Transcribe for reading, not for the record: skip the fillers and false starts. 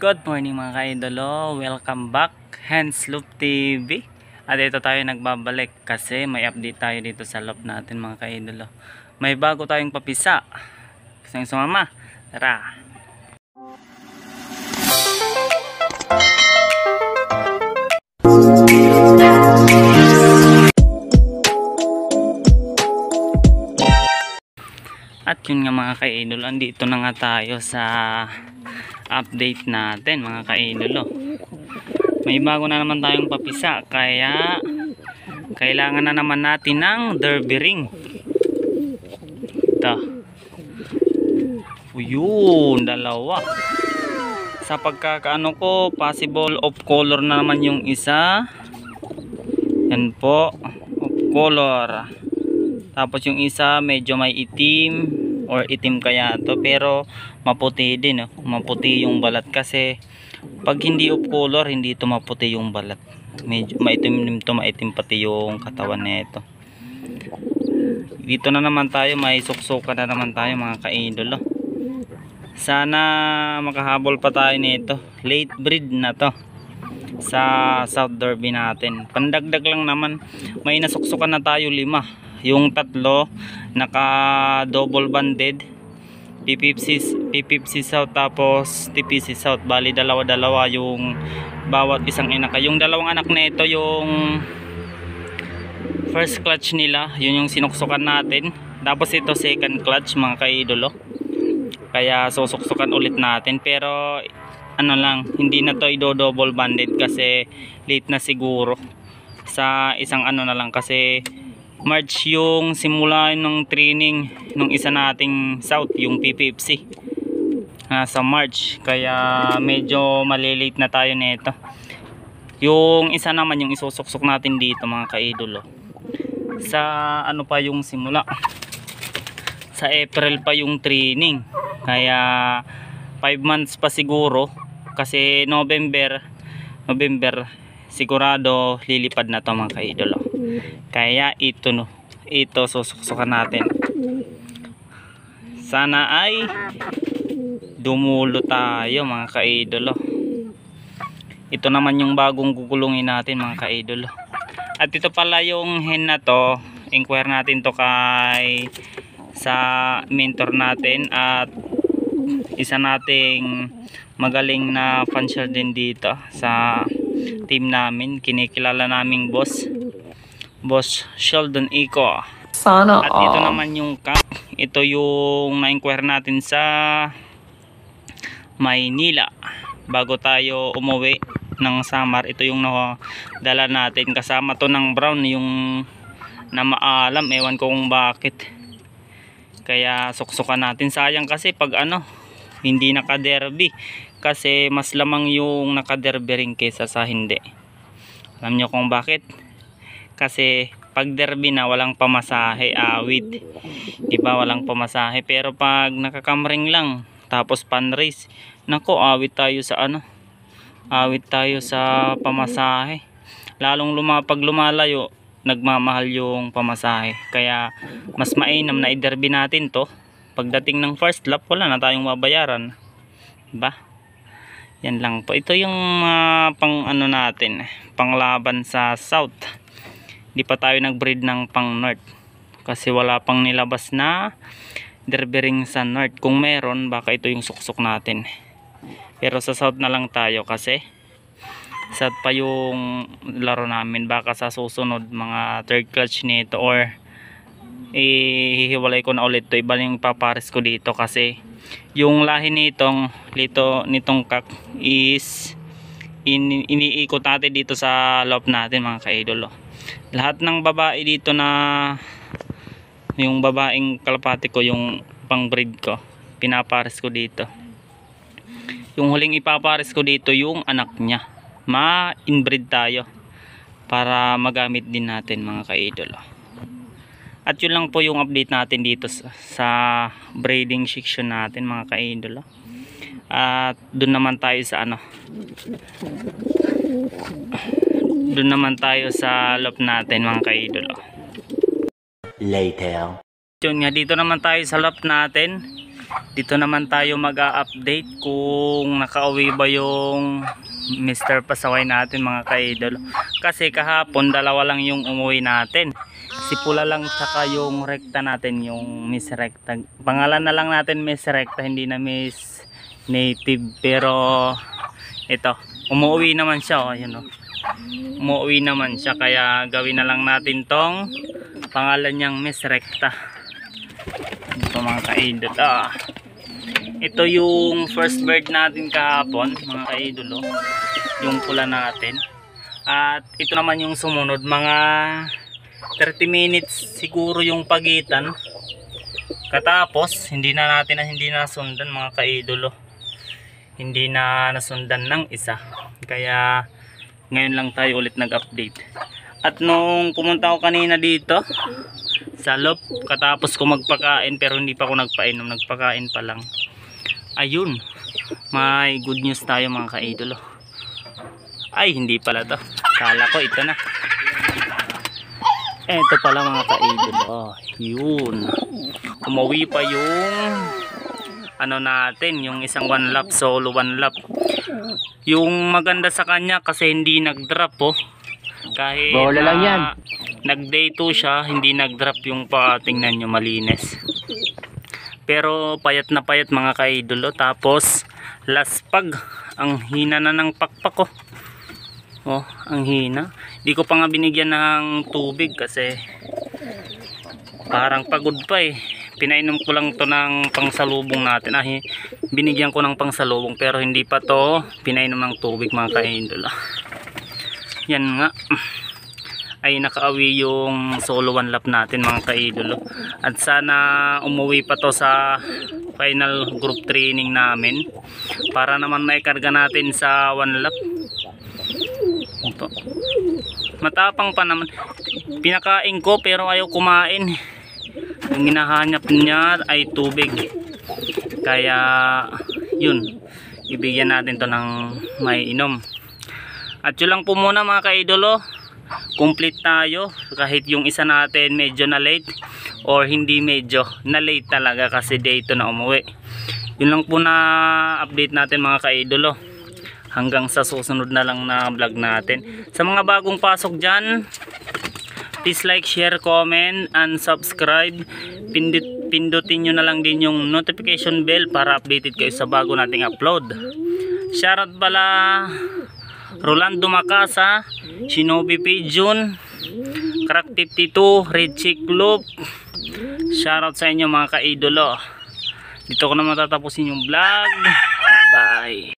Good morning mga ka-idolo, welcome back Hensloop TV. At ito tayo nagbabalik kasi may update tayo dito sa loop natin mga ka-idolo. May bago tayong papisa. Gusto nyo sumama? Tara! At yun nga mga ka-idolo, andito na nga tayo sa update natin mga ka-idolo. May bago na naman tayong papisa, kaya kailangan na naman natin ng derby ring. Ito. Yun, dalawa. Sa pagkakaano ko, possible off color na naman yung isa. Yan po, off color. Tapos yung isa medyo may itim or itim kaya to, pero maputi din, maputi yung balat kasi pag hindi off color hindi ito maputi yung balat, medyo maitim to, maitim pati yung katawan nito. Dito na naman tayo, may suksukan na naman tayo mga ka-idolo. Sana makahabol pa tayo nito, late breed na to sa South Derby natin. Pandagdag lang naman, may nasuksukan na tayo 5. Yung tatlo naka double banded, P50 South tapos TPC South, bali dalawa yung bawat isang inaka. Yung dalawang anak na ito yung first clutch nila, yun yung sinuksukan natin. Tapos ito second clutch mga ka-idolo, kaya susuksukan ulit natin, pero ano lang, hindi na to i-double banded kasi late na siguro. Sa isang ano na lang kasi March yung simula ng training nung isa nating South, yung P50 sa March, kaya medyo malilate na tayo nito. Yung isa naman yung isusuksok natin dito mga ka-idolo, sa ano pa yung simula, sa April pa yung training, kaya 5 months pa siguro kasi November sigurado lilipad na to mga ka-idolo. Kaya ito susuksukan natin. Sana ay dumulo tayo mga ka-idolo. Ito naman yung bagong gugulungin natin mga ka-idolo. At ito pala yung hen na to, inquire natin to kay sa mentor natin at isa nating magaling na fansher din dito sa team namin, kinikilala naming Boss Sheldon Eco. Sana. At ito naman yung cup. Ito yung na-inquire natin sa Maynila bago tayo umuwi ng summer. Ito yung dala natin, kasama to ng brown, yung na maalam, ewan ko kung bakit. Kaya suksukan natin. Sayang kasi pag hindi naka-derby, kasi mas lamang yung naka-derby ring kaysa sa hindi. Alam nyo kung bakit? Kasi pag derby na walang pamasahe, awit, diba, walang pamasahe. Pero pag nakakamring lang tapos pan race, nako, awit tayo sa pamasahe. Lalong pag lumalayo, nagmamahal yung pamasahe. Kaya mas mainam na i-derby natin to. Pagdating ng first lap, wala na tayong babayaran, diba? Yan lang po. Ito yung pang natin, panglaban sa South. Di pa tayo nag-breed ng pang North kasi wala pang nilabas na derby ring sa North. Kung meron, baka ito yung suksok natin, pero sa South na lang tayo kasi South pa yung laro namin. Baka sa susunod mga third clutch nito or hihiwalay ko na ulit to, iba yung papares ko dito kasi yung lahi nitong kak is iniikot natin dito sa loop natin mga ka-idolo. Lahat ng babae dito na yung babaeng kalapati ko, yung pang breed ko, pinapares ko dito. Yung huling ipapares ko dito yung anak niya, ma-inbreed tayo para magamit din natin mga ka-idolo. At yun lang po yung update natin dito sa breeding section natin mga ka-idolo. At doon naman tayo sa loop natin mga ka-idolo. Later. Yun nga, dito naman tayo sa loop natin. Dito naman tayo mag-a-update kung nakauwi ba yung Mr. Pasaway natin mga ka-idol. Kasi kahapon dalawa lang yung umuwi natin. Si Pula lang tsaka yung Rekta natin, yung Miss Rekta. Pangalan na lang natin Miss Rekta, hindi na Miss Native. Pero ito, umuwi naman siya. Oh, yun, oh. Umuwi naman siya, kaya gawin na lang natin tong pangalan niyang Miss Rekta. Ito mga ka-idol. Ito yung first bird natin kahapon mga ka-idol, oh. Yung pula natin. At ito naman yung sumunod, mga 30 minutes siguro yung pagitan. Katapos hindi na nasundan mga ka-idol, oh. Hindi na nasundan ng isa. Kaya ngayon lang tayo ulit nag-update. At nung pumunta ako kanina dito sa loop, katapos ko magpakain, pero hindi pa ako nagpainom, nagpakain pa lang. Ayun, may good news tayo mga ka-idol, oh. Ay, hindi pala to. Kala ko ito na. Ito pala mga ka-idol, oh. Yun, umuwi pa yung ano natin, yung isang one lap, solo one lap. Yung maganda sa kanya kasi hindi nag-drop, oh. Kahit lang yan. Nag day 2 siya, hindi nag-drop yung pa, tingnan nyo, malinis. Pero payat na payat mga ka-idol, oh. Tapos last pag, ang hina na ng pakpak, oh. Oh, ang hina. Di ko pa nga binigyan ng tubig kasi parang pagod pa eh. Pinainom ko lang to ng pangsalubong natin. Binigyan ko ng pangsalubong pero hindi pa to pinainom ng tubig mga ka-idol. Yan nga. Ay nakaawi yung solo one lap natin mga ka-idol. At sana umuwi pa to sa final group training namin para naman maikarga natin sa one lap. Ito. Matapang pa naman. Pinakain ko pero ayaw kumain. Ang hinahanap niya ay tubig. Kaya yun, ibigyan natin to ng may inom. At yun lang po muna mga ka-idolo. Complete tayo. Kahit yung isa natin medyo na late, or hindi medyo na late talaga kasi day to na umuwi. Yun lang po na update natin mga ka-idolo. Hanggang sa susunod na lang na vlog natin. Sa mga bagong pasok dyan, please like, share, comment, and subscribe. Pindutin nyo na lang din yung notification bell para updated kayo sa bago nating upload. Shoutout pala Rolando Macasa, Shinobi Pigeon, Crack 52, Red Chick Loop. Shoutout sa inyo mga ka-idolo. Dito ko na matatapusin yung vlog. Bye.